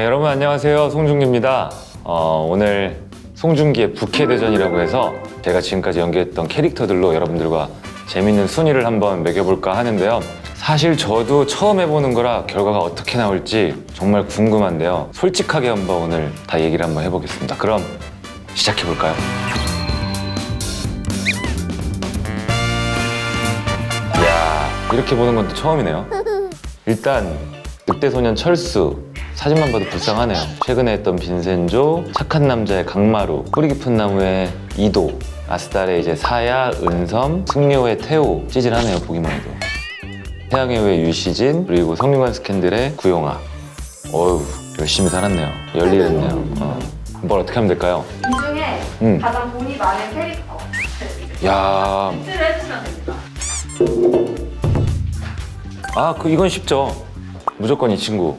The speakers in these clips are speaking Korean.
네, 여러분 안녕하세요. 송중기입니다. 오늘 송중기의 부캐대전이라고 해서 제가 지금까지 연기했던 캐릭터들로 여러분들과 재밌는 순위를 한번 매겨볼까 하는데요. 사실 저도 처음 해보는 거라 결과가 어떻게 나올지 정말 궁금한데요. 솔직하게 한번 오늘 다 얘기를 한번 해보겠습니다. 그럼 시작해볼까요? 이야, 이렇게 보는 건 또 처음이네요. 일단 늑대소년 철수 사진만 봐도 불쌍하네요. 최근에 했던 빈센조, 착한 남자의 강마루, 뿌리 깊은 나무의 이도, 아스달의 이제 사야, 은섬, 승려의 태호 찌질하네요. 보기만 해도. 태양의 후예 유시진, 그리고 성균관 스캔들의 구용아. 어휴, 열심히 살았네요. 열일했네요. 뭘 어떻게 하면 될까요? 이 중에 가장 돈이 많은 캐릭터 야, 힌트를 해주시면 됩니다. 이건 쉽죠. 무조건 이 친구.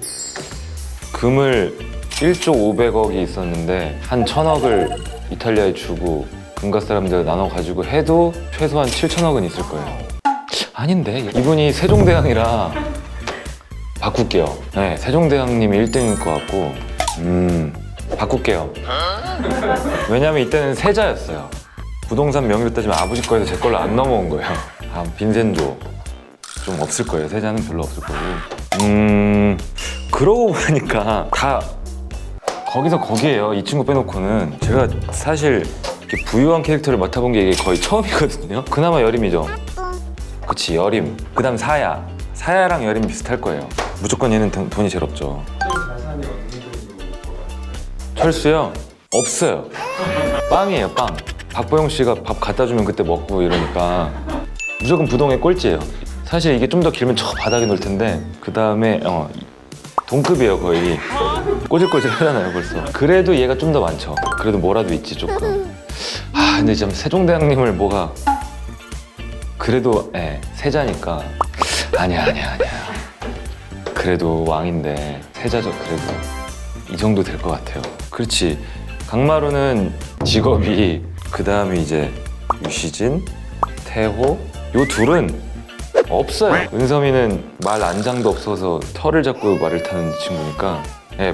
금을 1조 500억이 있었는데 한 1000억을 이탈리아에 주고 금가 사람들 나눠가지고 해도 최소한 7천억은 있을 거예요. 아닌데 이분이 세종대왕이라 바꿀게요. 네, 세종대왕님이 1등일 것 같고 바꿀게요. 왜냐면 이때는 세자였어요. 부동산 명의로 따지면 아버지 거에서 제 걸로 안 넘어온 거예요. 빈센조 좀 없을 거예요. 세자는 별로 없을 거고. 그러고 보니까 다 거기서 거기에요. 이 친구 빼놓고는. 제가 사실 이렇게 부유한 캐릭터를 맡아본 게 이게 거의 처음이거든요. 그나마 여림이죠. 그치, 여림. 그 다음 사야. 사야랑 여림 비슷할 거예요. 무조건 얘는 돈이 제일 없죠. 철수요? 없어요. 빵이에요, 빵. 박보영 씨가 밥 갖다 주면 그때 먹고 이러니까 무조건 부동의 꼴찌예요. 사실 이게 좀 더 길면 저 바닥에 놓을 텐데 그 다음에 동급이에요. 거의 꼬질꼬질 하잖아요 벌써. 그래도 얘가 좀 더 많죠. 그래도 뭐라도 있지 조금. 근데 참 세종대왕님을 뭐가 그래도 세자니까 아니야 그래도 왕인데 세자죠. 그래도 이 정도 될 것 같아요. 그렇지. 강마루는 직업이 그 다음에 이제 유시진, 태호 요 둘은 없어요. 은섬이는 말 안장도 없어서 털을 잡고 말을 타는 친구니까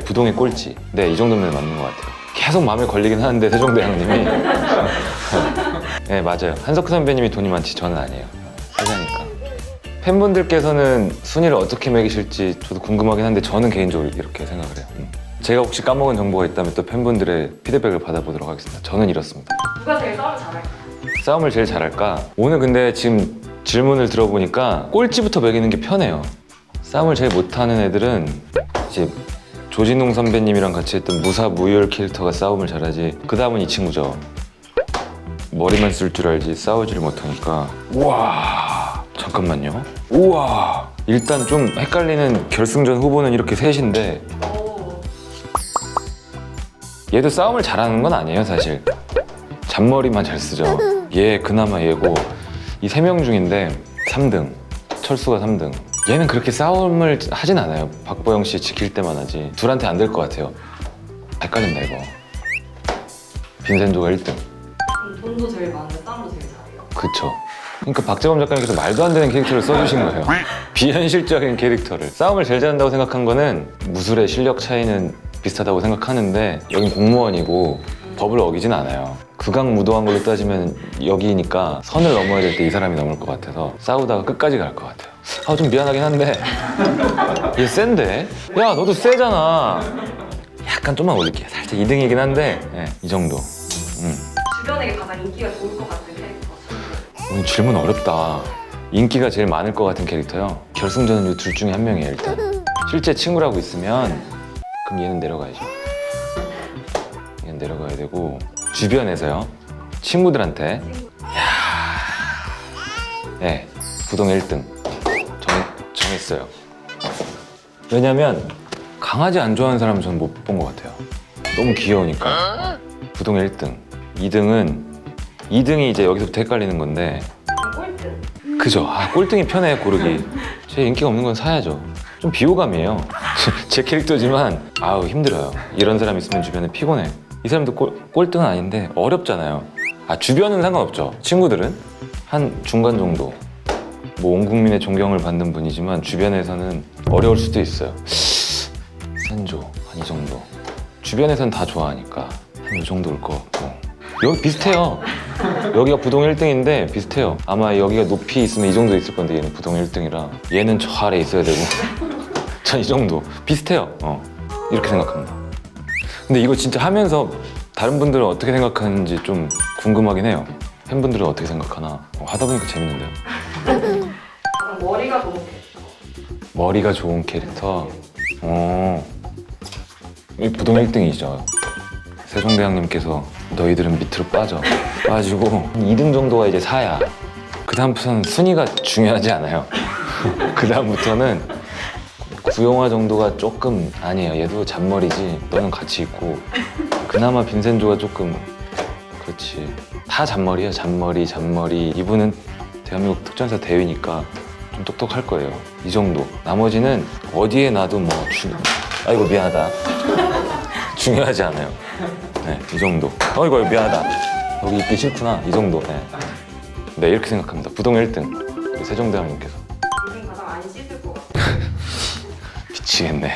부동의 꼴찌. 네, 이 정도면 맞는 것 같아요. 계속 마음에 걸리긴 하는데 세종대왕님이 네, 맞아요. 한석규 선배님이 돈이 많지 저는 아니에요. 세자니까. 팬분들께서는 순위를 어떻게 매기실지 저도 궁금하긴 한데 저는 개인적으로 이렇게 생각을 해요. 제가 혹시 까먹은 정보가 있다면 또 팬분들의 피드백을 받아보도록 하겠습니다. 저는 이렇습니다. 누가 제일 싸움을 잘할까? 싸움을 제일 잘할까? 오늘 근데 지금 질문을 들어보니까 꼴찌부터 매기는 게 편해요. 싸움을 제일 못하는 애들은 이제 조진웅 선배님이랑 같이 했던 무사무열 캐릭터가 싸움을 잘하지. 그 다음은 이 친구죠. 머리만 쓸 줄 알지 싸우지를 못하니까. 우와, 잠깐만요. 우와, 일단 좀 헷갈리는 결승전 후보는 이렇게 셋인데 얘도 싸움을 잘하는 건 아니에요 사실. 잔머리만 잘 쓰죠. 얘 그나마 얘고 이 3명 중인데 3등, 철수가 3등. 얘는 그렇게 싸움을 하진 않아요. 박보영 씨 지킬 때만 하지. 둘한테 안 될 것 같아요. 헷갈린다 이거. 빈센조가 1등. 돈도 제일 많은데 싸움도 제일 잘해요. 그쵸. 그러니까 박재범 작가님께서 말도 안 되는 캐릭터를 써주신 거예요. 비현실적인 캐릭터를. 싸움을 제일 잘한다고 생각한 거는 무술의 실력 차이는 비슷하다고 생각하는데 여긴 공무원이고 법을 어기진 않아요. 극악무도한 걸로 따지면 여기니까 선을 넘어야 될 때 이 사람이 넘을 것 같아서 싸우다가 끝까지 갈 것 같아요. 좀 미안하긴 한데 얘 센데? 야 너도 세잖아. 약간 좀만 올릴게요. 살짝 2등이긴 한데 이 정도. 주변에게 가장 인기가 좋을 것 같은 캐릭터. 오늘 질문 어렵다. 인기가 제일 많을 것 같은 캐릭터요? 결승전은 이 둘 중에 한 명이에요 일단. 실제 친구라고 있으면 그럼 얘는 내려가야죠. 얘는 내려가야 되고 주변에서요. 친구들한테 부동 1등 정했어요. 왜냐면 강아지 안 좋아하는 사람은 저는 못 본 것 같아요. 너무 귀여우니까. 부동 1등. 2등이 이제 여기서부터 헷갈리는 건데 꼴등. 그죠. 꼴등이 편해 고르기. 제 인기가 없는 건 사야죠. 좀 비호감이에요. 제 캐릭터지만 힘들어요. 이런 사람 있으면 주변에 피곤해. 이 사람도 꼴등은 아닌데 어렵잖아요. 주변은 상관없죠. 친구들은 한 중간 정도. 온 국민의 존경을 받는 분이지만 주변에서는 어려울 수도 있어요. 센조 한 이 정도. 주변에선 다 좋아하니까 한 이 정도 올 것 같고. 여기 비슷해요. 여기가 부동 1등인데 비슷해요. 아마 여기가 높이 있으면 이 정도 있을 건데 얘는 부동 1등이라 얘는 저 아래 있어야 되고 전 이 정도. 비슷해요. 이렇게 생각합니다. 근데 이거 진짜 하면서 다른 분들은 어떻게 생각하는지 좀 궁금하긴 해요. 팬분들은 어떻게 생각하나. 하다 보니까 재밌는데요. 가장 머리가 좋은 캐릭터. 머리가 좋은 캐릭터. 이 부동 1등이죠. 세종대왕님께서 너희들은 밑으로 빠지고 한 2등 정도가 이제 사야. 그 다음부터는 순위가 중요하지 않아요. 그 다음부터는 구용화 정도가 조금 아니에요. 얘도 잔머리지. 너는 같이 있고. 그나마 빈센조가 조금 그렇지. 다 잔머리야. 잔머리. 이분은 대한민국 특전사 대위니까 좀 똑똑할 거예요. 이 정도. 나머지는 어디에 놔도 뭐 아이고 미안하다. 중요하지 않아요. 네, 이 정도. 어이구 미안하다. 여기 있기 싫구나. 이 정도. 네, 이렇게 생각합니다. 부동 1등. 세종대왕님께서. 인생 가장 안 씻을 것 같아. 미치겠네.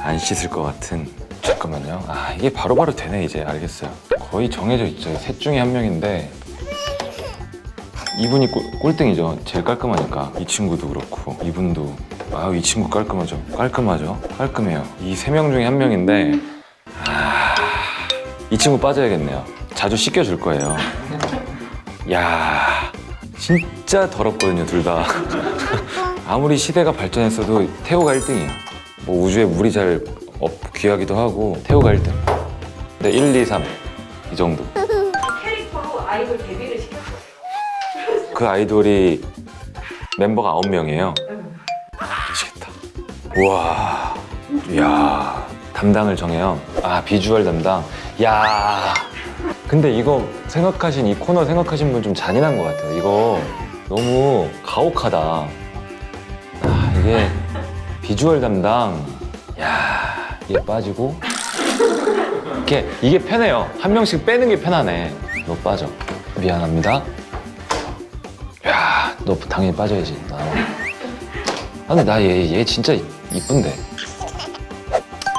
안 씻을 것 같은. 잠깐만요. 이게 바로바로 되네. 이제 알겠어요. 거의 정해져 있죠. 셋 중에 한 명인데 이분이 꼴등이죠. 제일 깔끔하니까. 이 친구도 그렇고 이분도. 이 친구 깔끔하죠. 깔끔해요. 이 세 명 중에 한 명인데 이 친구 빠져야겠네요. 자주 씻겨줄 거예요. 야, 진짜 더럽거든요, 둘 다. 아무리 시대가 발전했어도 태호가 1등이야. 뭐 우주에 물이 잘 귀하기도 하고 태호가 1등. 근데 1, 2, 3 이 정도. 캐릭터로 아이돌 데뷔를 시켰어요. 그 아이돌이 멤버가 9명이에요. 미치겠다. 우와, 이야, 담당을 정해요. 비주얼 담당. 야, 근데 이거 이 코너 생각하신 분 좀 잔인한 것 같아요. 이거 너무 가혹하다. 이게 비주얼 담당. 야, 이게 빠지고 이게 편해요. 한 명씩 빼는 게 편하네. 너 빠져. 미안합니다. 야, 너 당연히 빠져야지. 근데 나 얘 진짜 이쁜데.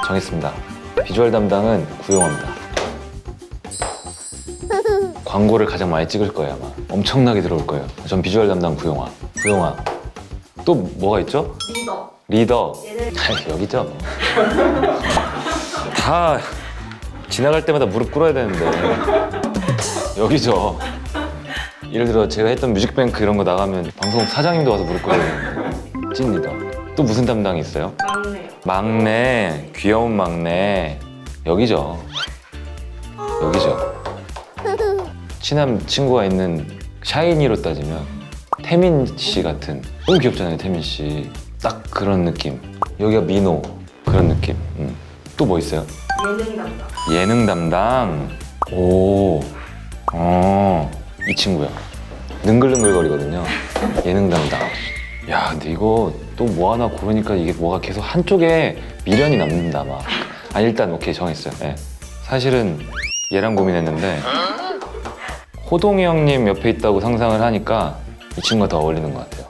정했습니다. 비주얼 담당은 구용화입니다. 광고를 가장 많이 찍을 거예요, 아마. 엄청나게 들어올 거예요. 전 비주얼 담당 구용화. 또 뭐가 있죠? 리더. 얘는 여기죠. 다 지나갈 때마다 무릎 꿇어야 되는데. 여기죠. 예를 들어 제가 했던 뮤직뱅크 이런 거 나가면 방송 사장님도 와서 무릎 꿇어야 되는데. 찐 리더. 또 무슨 담당이 있어요? 막내요. 막내, 귀여운 막내. 여기죠. 친한 친구가 있는 샤이니로 따지면 태민 씨 같은. 너무 귀엽잖아요, 태민 씨. 딱 그런 느낌. 여기가 민호. 그런 느낌. 또 뭐 있어요? 예능 담당. 예능 담당. 이 친구야. 능글능글거리거든요. 예능 담당. 야, 근데 이거 또 뭐 하나 고르니까 이게 뭐가 계속 한쪽에 미련이 남는다, 막. 일단 오케이, 정했어요. 네. 사실은 얘랑 고민했는데 호동이 형님 옆에 있다고 상상을 하니까 이 친구가 더 어울리는 것 같아요.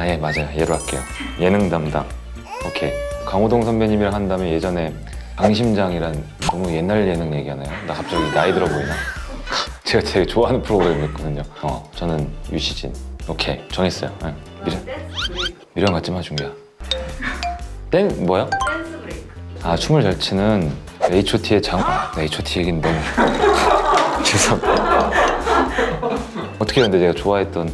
예, 맞아요. 얘로 할게요. 예능 담당. 오케이. 강호동 선배님이랑 한 다음에 예전에 강심장이란 너무 옛날 예능 얘기하나요? 나 갑자기 나이 들어 보이나? 제가 되게 좋아하는 프로그램이었거든요. 저는 유시진. 오케이, 정했어요. 네. 댄스 브레이크. 미련 갖지 마, 준규야. 뭐야? 댄스 브레이크. 춤을 잘 추는 H.O.T의 H.O.T 얘기는 너무 죄송합니다. 어떻게 근데 제가 좋아했던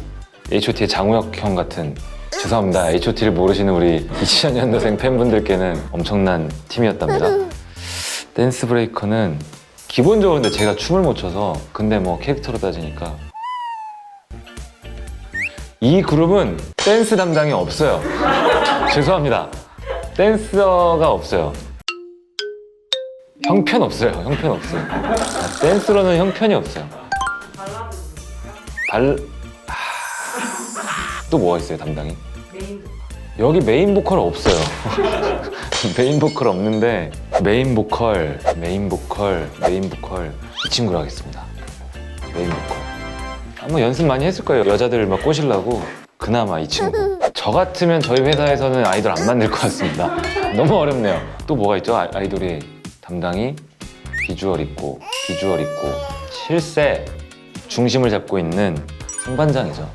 H.O.T의 장우혁 형 같은. 죄송합니다. H.O.T를 모르시는 우리 2000년대생 팬분들께는 엄청난 팀이었답니다. 댄스 브레이커는 기본적으로 근데 제가 춤을 못 춰서, 근데 뭐 캐릭터로 따지니까 이 그룹은 댄스 담당이 없어요. 죄송합니다. 댄서가 없어요. 형편 없어요. 댄스로는 형편이 없어요. 발라드 또 뭐가 있어요, 담당이? 메인 보컬. 여기 메인 보컬 없어요. 메인 보컬 없는데 메인 보컬 이 친구로 하겠습니다. 메인 보컬. 뭐 연습 많이 했을 거예요. 여자들 막 꼬시려고. 그나마 이 친구. 저 같으면 저희 회사에서는 아이돌 안 만들 것 같습니다. 너무 어렵네요. 또 뭐가 있죠? 아이돌이 담당이 비주얼 있고 실세 중심을 잡고 있는 성반장이죠.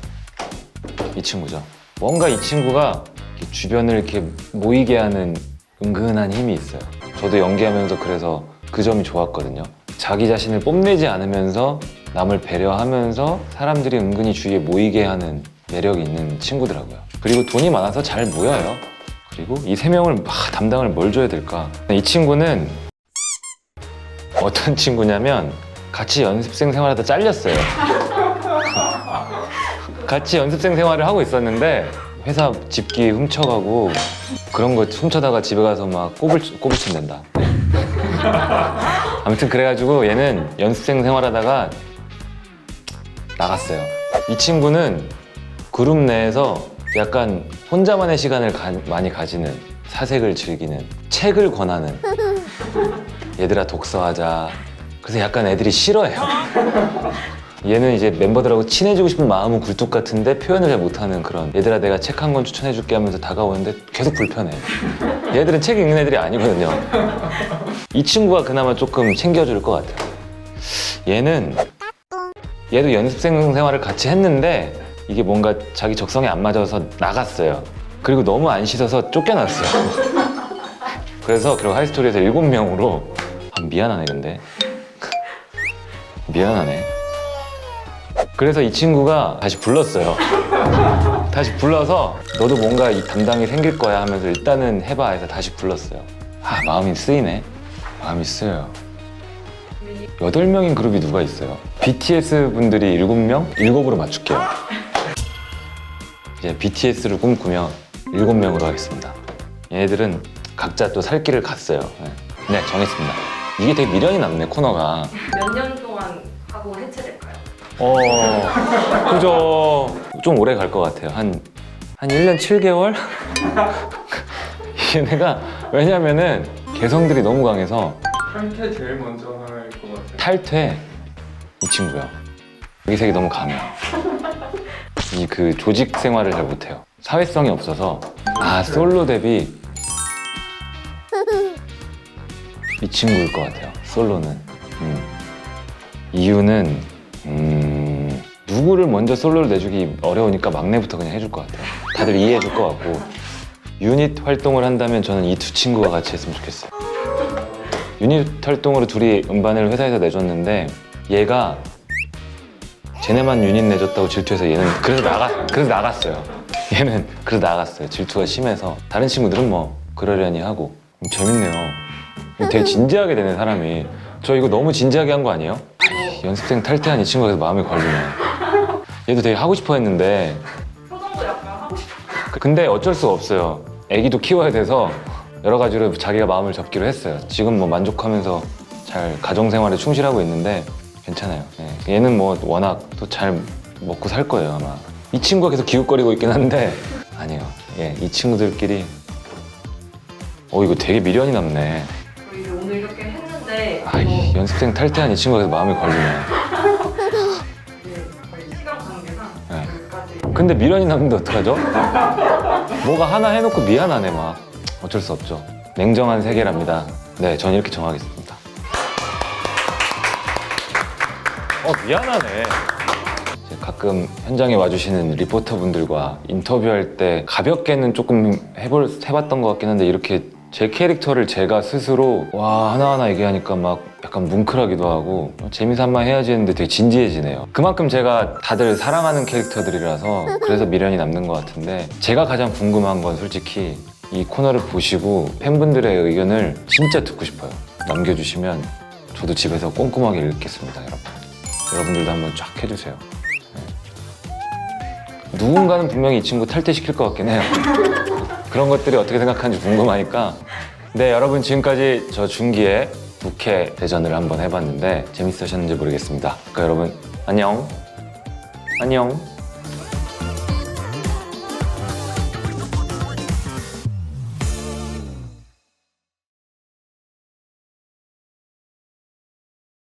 이 친구죠. 뭔가 이 친구가 이렇게 주변을 이렇게 모이게 하는 은근한 힘이 있어요. 저도 연기하면서 그래서 그 점이 좋았거든요. 자기 자신을 뽐내지 않으면서 남을 배려하면서 사람들이 은근히 주위에 모이게 하는 매력이 있는 친구더라고요. 그리고 돈이 많아서 잘 모여요. 그리고 이 세 명을 담당을 뭘 줘야 될까? 이 친구는 어떤 친구냐면 같이 연습생 생활하다 잘렸어요. 같이 연습생 생활을 하고 있었는데 회사 집기 훔쳐가고 그런 거 훔쳐다가 집에 가서 막 꼬불친댄다. 아무튼 그래가지고 얘는 연습생 생활하다가 나갔어요. 이 친구는 그룹 내에서 약간 혼자만의 시간을 많이 가지는, 사색을 즐기는, 책을 권하는, 얘들아 독서하자. 그래서 약간 애들이 싫어해요. 얘는 이제 멤버들하고 친해지고 싶은 마음은 굴뚝 같은데 표현을 잘 못하는 그런, 얘들아 내가 책 한 권 추천해줄게 하면서 다가오는데 계속 불편해. 얘들은 책 읽는 애들이 아니거든요. 이 친구가 그나마 조금 챙겨줄 것 같아요. 얘도 연습생 생활을 같이 했는데 이게 뭔가 자기 적성에 안 맞아서 나갔어요. 그리고 너무 안 씻어서 쫓겨났어요. 그래서 결국 하이스토리에서 7명으로 미안하네 근데 미안하네. 그래서 이 친구가 다시 불렀어요. 다시 불러서 너도 뭔가 이 담당이 생길 거야 하면서 일단은 해봐 해서 다시 불렀어요. 마음이 쓰이네. 마음이 쓰여요. 8명인 그룹이 누가 있어요? BTS 분들이 7명? 7으로 맞출게요. 이제 BTS를 꿈꾸며 7명으로 하겠습니다. 얘네들은 각자 또 살 길을 갔어요. 네, 정했습니다. 이게 되게 미련이 남네, 코너가. 몇 년 동안 하고 해체될까요? 그죠. 좀 오래 갈 것 같아요. 한 1년 7개월? 얘네가, 왜냐면은 개성들이 너무 강해서. 탈퇴 제일 먼저 할 것 같아요. 탈퇴? 이 친구요. 여기색이 너무 강해요. 이 그 조직 생활을 잘 못해요. 사회성이 없어서. 솔로 데뷔. 이 친구일 것 같아요. 솔로는. 이유는 누구를 먼저 솔로를 내주기 어려우니까 막내부터 그냥 해줄 것 같아요. 다들 이해해줄 것 같고. 유닛 활동을 한다면 저는 이 두 친구가 같이 했으면 좋겠어요. 유닛 활동으로 둘이 음반을 회사에서 내줬는데 얘가 쟤네만 유닛 내줬다고 질투해서 얘는 그래서 나갔어요. 얘는 그래서 나갔어요. 질투가 심해서. 다른 친구들은 뭐 그러려니 하고. 재밌네요. 되게 진지하게 되네 사람이. 저 이거 너무 진지하게 한 거 아니에요? 연습생 탈퇴한 이 친구가 계속 마음이 걸리네. 얘도 되게 하고 싶어 했는데 표정도 약간 하고 싶어. 근데 어쩔 수가 없어요. 애기도 키워야 돼서 여러 가지로 자기가 마음을 접기로 했어요. 지금 뭐 만족하면서 잘 가정생활에 충실하고 있는데 괜찮아요. 얘는 뭐 워낙 또 잘 먹고 살 거예요 아마. 이 친구가 계속 기웃거리고 있긴 한데 아니에요. 이 친구들끼리 이거 되게 미련이 남네. 저희 오늘 이렇게 했는데 연습생 탈퇴한 이 친구가 계속 마음이 걸리네. 저희 시간 관계상 네. 여기까지. 근데 미련이 남는데 어떡하죠? 뭐가 하나 해놓고 미안하네 막. 어쩔 수 없죠. 냉정한 세계랍니다. 네, 전 이렇게 정하겠습니다. 미안하네. 가끔 현장에 와주시는 리포터분들과 인터뷰할 때 가볍게는 조금 해봤던 것 같긴 한데 이렇게 제 캐릭터를 제가 스스로 하나하나 얘기하니까 막 약간 뭉클하기도 하고 재미삼아 해야지 했는데 되게 진지해지네요. 그만큼 제가 다들 사랑하는 캐릭터들이라서 그래서 미련이 남는 것 같은데 제가 가장 궁금한 건 솔직히 이 코너를 보시고 팬분들의 의견을 진짜 듣고 싶어요. 남겨주시면 저도 집에서 꼼꼼하게 읽겠습니다, 여러분. 여러분들도 한번 쫙 해주세요. 누군가는 분명히 이 친구 탈퇴시킬 것 같긴 해요. 그런 것들이 어떻게 생각하는지 궁금하니까. 네, 여러분 지금까지 저 준기의 부캐 대전을 한번 해봤는데 재밌으셨는지 모르겠습니다. 그러니까 여러분 안녕.